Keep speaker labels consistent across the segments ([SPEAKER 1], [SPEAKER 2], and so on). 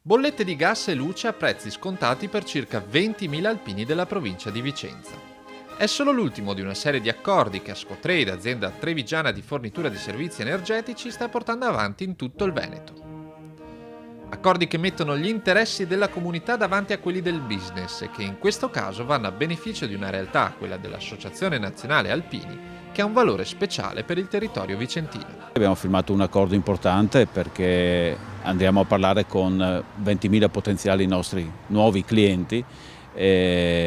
[SPEAKER 1] Bollette di gas e luce a prezzi scontati per circa 20.000 alpini della provincia di Vicenza. È solo l'ultimo di una serie di accordi che Ascotrade, azienda trevigiana di fornitura di servizi energetici, sta portando avanti in tutto il Veneto. Accordi che mettono gli interessi della comunità davanti a quelli del business e che in questo caso vanno a beneficio di una realtà, quella dell'Associazione Nazionale Alpini, che ha un valore speciale per il territorio vicentino.
[SPEAKER 2] Abbiamo firmato un accordo importante perché andiamo a parlare con 20.000 potenziali nostri nuovi clienti.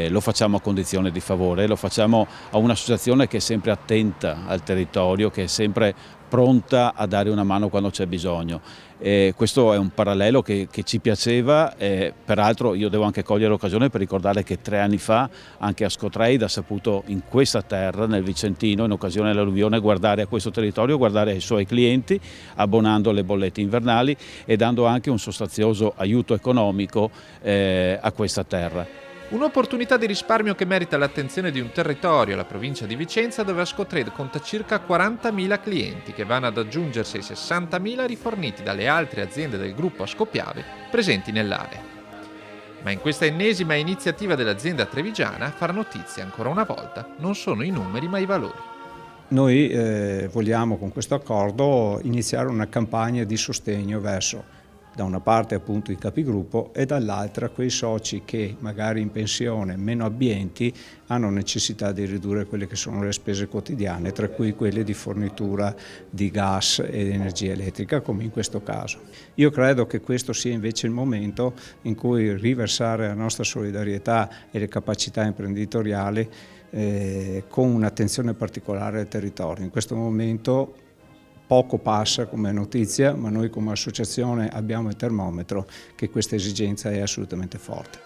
[SPEAKER 2] Lo facciamo a condizione di favore, lo facciamo a un'associazione che è sempre attenta al territorio, che è sempre pronta a dare una mano quando c'è bisogno. Questo è un parallelo che ci piaceva, peraltro io devo anche cogliere l'occasione per ricordare che 3 anni fa anche Ascotrade ha saputo in questa terra, nel Vicentino, in occasione dell'alluvione, guardare a questo territorio, guardare ai suoi clienti, abbonando le bollette invernali e dando anche un sostanzioso aiuto economico a questa terra.
[SPEAKER 1] Un'opportunità di risparmio che merita l'attenzione di un territorio, la provincia di Vicenza, dove Ascotrade conta circa 40.000 clienti che vanno ad aggiungersi ai 60.000 riforniti dalle altre aziende del gruppo Ascopiave presenti nell'area. Ma in questa ennesima iniziativa dell'azienda trevigiana, a far notizia ancora una volta non sono i numeri ma i valori.
[SPEAKER 3] Noi vogliamo con questo accordo iniziare una campagna di sostegno verso da una parte appunto i capigruppo e dall'altra quei soci che magari in pensione, meno abbienti, hanno necessità di ridurre quelle che sono le spese quotidiane, tra cui quelle di fornitura di gas ed energia elettrica, come in questo caso. Io credo che questo sia invece il momento in cui riversare la nostra solidarietà e le capacità imprenditoriali con un'attenzione particolare al territorio. In questo momento poco passa come notizia, ma noi come associazione abbiamo il termometro che questa esigenza è assolutamente forte.